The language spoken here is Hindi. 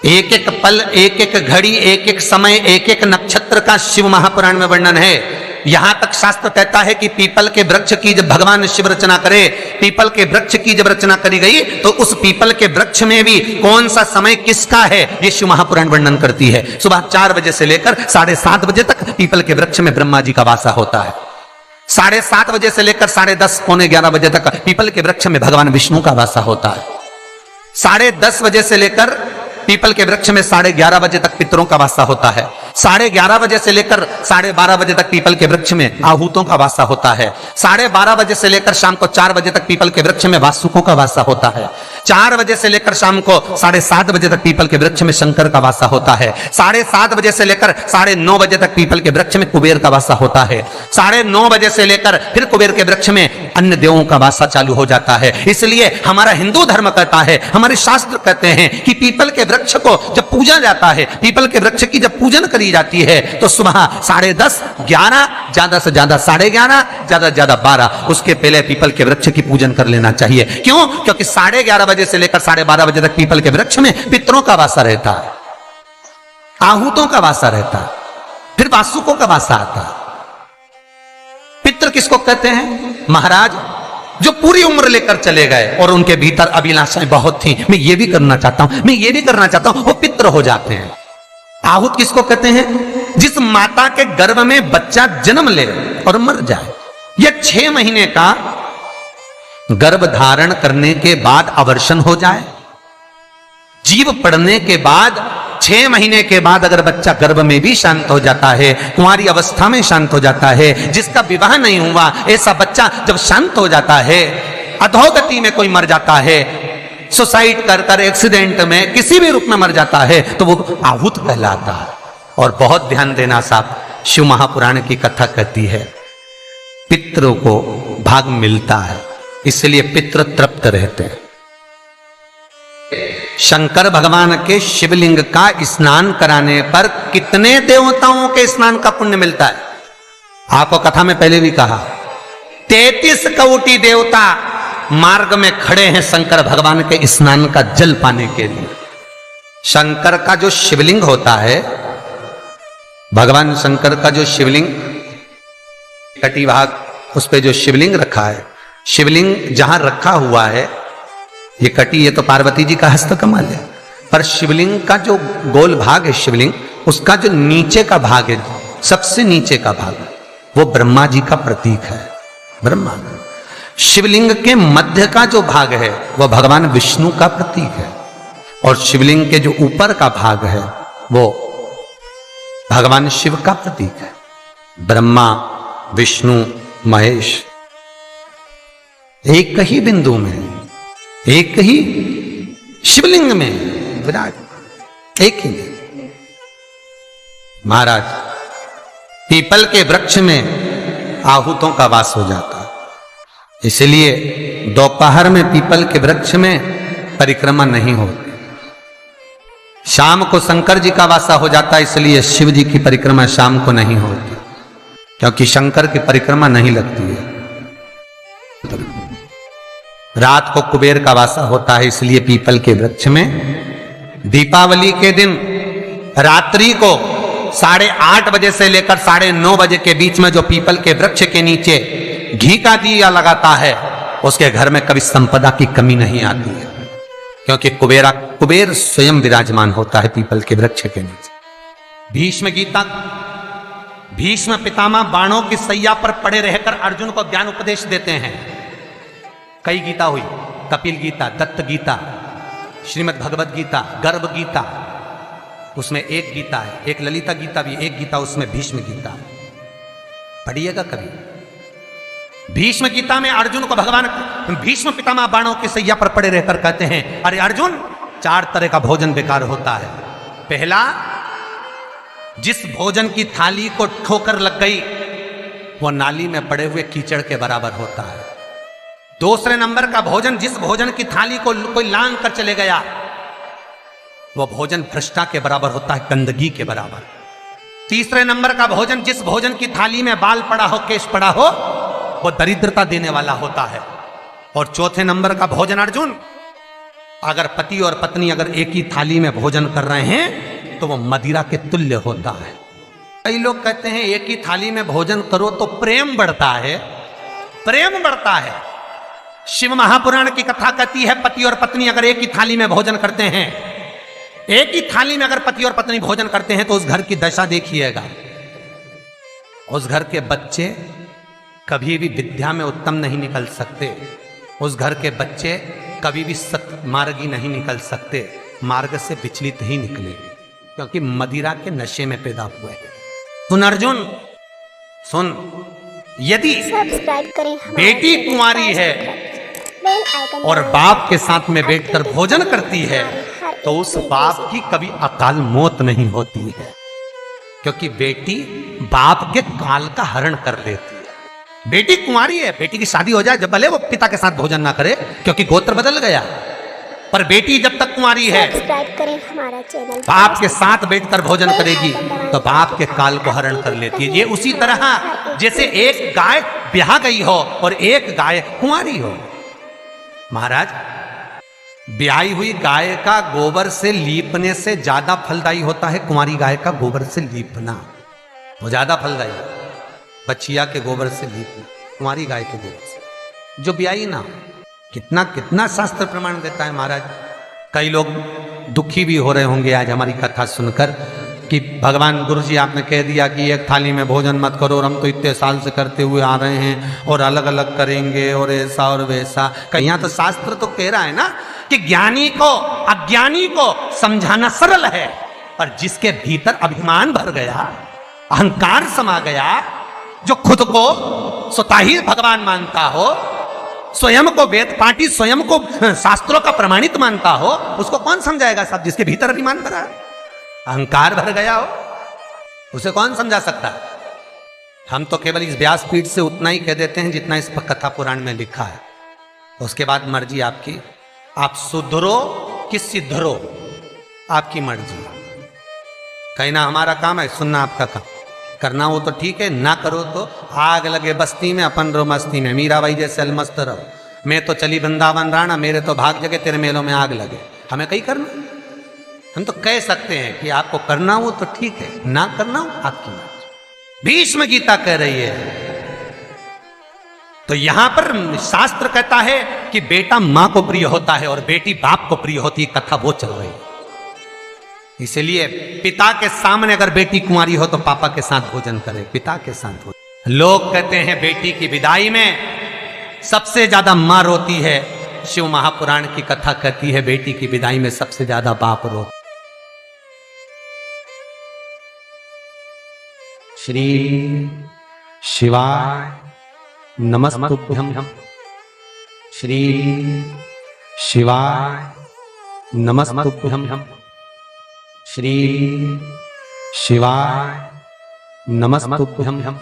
एक एक पल, एक एक घड़ी, एक एक समय, एक एक नक्षत्र का शिव महापुराण में वर्णन है। यहां तक शास्त्र कहता है कि पीपल के वृक्ष की जब भगवान शिव रचना करे, पीपल के वृक्ष की जब रचना करी गई तो उस पीपल के वृक्ष में भी कौन सा समय किसका है ये शिव महापुराण वर्णन करती है। सुबह 4 बजे से लेकर 7:30 बजे तक पीपल के वृक्ष में ब्रह्मा जी का वासा होता है। 7:30 बजे से लेकर 10:30 पौने 11 बजे तक पीपल के वृक्ष में भगवान विष्णु का वासा होता है। 10:30 बजे से लेकर पीपल के वृक्ष में 11:30 बजे तक पितरों का वासा होता है। 11:30 बजे से लेकर 12:30 बजे तक पीपल के वृक्ष में आहूतों का वासा होता है। 12:30 बजे से लेकर शाम को 4 बजे तक पीपल के वृक्ष में वासुकों का वासा होता है। 4 बजे से लेकर शाम को 7:30 बजे तक पीपल के वृक्ष में शंकर का वासा होता है। 7:30 बजे से लेकर 9:30 बजे तक पीपल के वृक्ष में कुबेर का वासा होता है। 9:30 बजे से लेकर फिर कुबेर के वृक्ष में अन्य देवों का वासा चालू हो जाता है। इसलिए हमारा हिंदू धर्म कहता है, हमारे शास्त्र कहते हैं कि पीपल के वृक्ष को जब पूजा जाता है, पीपल के वृक्ष की जब पूजन करी जाती है तो सुबह 10:30, 11, ज्यादा से ज्यादा 11:30, ज्यादा से ज्यादा 12, उसके पहले पीपल के वृक्ष की पूजन कर लेना चाहिए। क्यों? क्योंकि 11:30 बजे से लेकर 12:30 बजे तक पीपल के वृक्ष में पितरों का वासा रहता है, आहूतों का वासा रहता है, फिर वासुकों का वासा आता है। पितृ किसको कहते हैं? महाराज जो पूरी उम्र लेकर चले गए और उनके भीतर अभिलाषाएं बहुत थी, मैं ये भी करना चाहता हूं, मैं ये भी करना चाहता हूं, वो पितृ हो जाते हैं। आहूत किसको कहते हैं? जिस माता के गर्भ में बच्चा जन्म ले और मर जाए, यह 6 महीने का गर्भ धारण करने के बाद अवर्षण हो जाए, जीव पड़ने के बाद 6 महीने के बाद अगर बच्चा गर्भ में भी शांत हो जाता है, कुंवारी अवस्था में शांत हो जाता है, जिसका विवाह नहीं हुआ ऐसा बच्चा जब शांत हो जाता है, अधोगति में कोई मर जाता है, सुसाइड कर कर एक्सीडेंट में किसी भी रूप में मर जाता है तो वो आहूत कहलाता है। और बहुत ध्यान देना साहब, शिव महापुराण की कथा कहती है पितरों को भाग मिलता है, इसलिए पितृ तृप्त रहते हैं। शंकर भगवान के शिवलिंग का स्नान कराने पर कितने देवताओं के स्नान का पुण्य मिलता है? आपको कथा में पहले भी कहा, 33 कोटि देवता मार्ग में खड़े हैं शंकर भगवान के स्नान का जल पाने के लिए। शंकर का जो शिवलिंग होता है, भगवान शंकर का जो शिवलिंग कटी भाग, उस पे जो शिवलिंग रखा है, शिवलिंग जहां रखा हुआ है ये कटी, ये तो पार्वती जी का हस्तकमल है, पर शिवलिंग का जो गोल भाग है शिवलिंग, उसका जो नीचे का भाग है, सबसे नीचे का भाग, वो ब्रह्मा जी का प्रतीक है। ब्रह्मा शिवलिंग के मध्य का जो भाग है वह भगवान विष्णु का प्रतीक है, और शिवलिंग के जो ऊपर का भाग है वो भगवान शिव का प्रतीक है। ब्रह्मा, विष्णु, महेश एक ही बिंदु में, एक ही शिवलिंग में विराट, एक ही में। महाराज पीपल के वृक्ष में आहूतों का वास हो जाता है, इसलिए दोपहर में पीपल के वृक्ष में परिक्रमा नहीं होती। शाम को शंकर जी का वासा हो जाता है, इसलिए शिव जी की परिक्रमा शाम को नहीं होती, क्योंकि शंकर की परिक्रमा नहीं लगती है। रात को कुबेर का वासा होता है, इसलिए पीपल के वृक्ष में दीपावली के दिन रात्रि को 8:30 बजे से लेकर 9:30 बजे के बीच में जो पीपल के वृक्ष के नीचे घी का दिया लगाता है, उसके घर में कभी संपदा की कमी नहीं आती है, क्योंकि कुबेर स्वयं विराजमान होता है पीपल के वृक्ष के नीचे। भीष्म पितामह बाणों की सैया पर पड़े रहकर अर्जुन को ज्ञान उपदेश देते हैं। कई गीता हुई, कपिल गीता, दत्त गीता, श्रीमद् भगवद गीता, गर्भ गीता, उसमें एक गीता है, एक ललिता गीता भी, एक गीता उसमें भीष्म गीता। पढ़िएगा कभी। भीष्म गीता में अर्जुन को भगवान भीष्म पितामह बाणों की सैया पर पड़े रहकर कहते हैं, अरे अर्जुन, 4 तरह का भोजन बेकार होता है। पहला, जिस भोजन की थाली को ठोकर लग गई वो नाली में पड़े हुए कीचड़ के बराबर होता है। दूसरे नंबर का भोजन, जिस भोजन की थाली को कोई लांग कर चले गया वो भोजन भ्रष्टा के बराबर होता है, गंदगी के बराबर। तीसरे नंबर का भोजन, जिस भोजन की थाली में बाल पड़ा हो, केश पड़ा हो, वो दरिद्रता देने वाला होता है। और चौथे नंबर का भोजन अर्जुन, अगर पति और पत्नी अगर एक ही थाली में भोजन कर रहे हैं तो वो मदिरा के तुल्य होता है। कई लोग कहते हैं एक ही थाली में भोजन करो तो प्रेम बढ़ता है, प्रेम बढ़ता है। शिव महापुराण की कथा कहती है पति और पत्नी अगर एक ही थाली में भोजन करते हैं, एक ही थाली में अगर पति और पत्नी भोजन करते हैं तो उस घर की दशा देखिएगा। उस घर के बच्चे कभी भी विद्या में उत्तम नहीं निकल सकते, उस घर के बच्चे कभी भी सत्मार्गी नहीं निकल सकते, मार्ग से विचलित ही निकले, क्योंकि मदिरा के नशे में पैदा हुए हैं। सुन अर्जुन सुन, यदि बेटी कुंवारी है और बाप के साथ में बैठकर भोजन करती है तो उस बाप की कभी अकाल मौत नहीं होती है, क्योंकि बेटी बाप के काल का हरण कर देती है। बेटी कुंवारी है, बेटी की शादी हो जाए जब भले वो पिता के साथ भोजन ना करे क्योंकि गोत्र बदल गया, पर बेटी जब तक कुंवारी है हमारा चैनल बाप के साथ बैठकर भोजन करेगी तो बाप के काल को हरण कर लेती है। ये उसी तरह जैसे एक गाय ब्याह गई हो और एक गाय कुंवारी हो। महाराज, ब्याही हुई गाय का गोबर से लीपने से ज्यादा फलदायी होता है कुंवारी गाय का गोबर से लीपना, वो ज्यादा फलदायी है। बछिया के गोबर से लीपना, कुंवारी गाय के गोबर से जो ब्याही ना, कितना कितना शास्त्र प्रमाण देता है महाराज। कई लोग दुखी भी हो रहे होंगे आज हमारी कथा सुनकर कि भगवान गुरु जी आपने कह दिया कि एक थाली में भोजन मत करो और हम तो इतने साल से करते हुए आ रहे हैं और अलग अलग करेंगे और ऐसा और वैसा। यहाँ तो शास्त्र तो कह रहा है ना कि ज्ञानी को अज्ञानी को समझाना सरल है, पर जिसके भीतर अभिमान भर गया, अहंकार समा गया, जो खुद को स्वतः ही भगवान मानता हो, स्वयं को वेद पाठी, स्वयं को शास्त्रों का प्रमाणित मानता हो, उसको कौन समझाएगा साहब? जिसके भीतर अभिमान भरा, अहंकार भर गया हो, उसे कौन समझा सकता है? हम तो केवल इस व्यासपीठ से उतना ही कह देते हैं जितना इस कथा पुराण में लिखा है। उसके बाद मर्जी आपकी, आप सुधरो कि सिद्धरो, आपकी मर्जी। कहना हमारा काम है, सुनना आपका काम। करना हो तो ठीक है, ना करो तो आग लगे बस्ती में अपन रो मस्ती में, मीराबाई जैसे अलमस्त रहो। मैं तो चली वृंदावन राणा, मेरे तो भाग जगे तेरे मेलों में आग लगे। हमें कहीं करना, हम तो कह सकते हैं कि आपको करना हो तो ठीक है, ना करना हो आपकी मर्जी। भीष्म गीता कह रही है। तो यहां पर शास्त्र कहता है कि बेटा मां को प्रिय होता है और बेटी बाप को प्रिय होती है, कथा वो चल रही है। इसलिए पिता के सामने अगर बेटी कुंवारी हो तो पापा के साथ भोजन करे, पिता के साथ भोजन। लोग कहते हैं बेटी की विदाई में सबसे ज्यादा मां रोती है। शिव महापुराण की कथा कहती है बेटी की विदाई में सबसे ज्यादा बाप रो। श्री शिवाय नमस्तुभ्यं, श्री शिवाय नमस्तुभ्यं, श्री शिवाय नमस्तुभ्यं।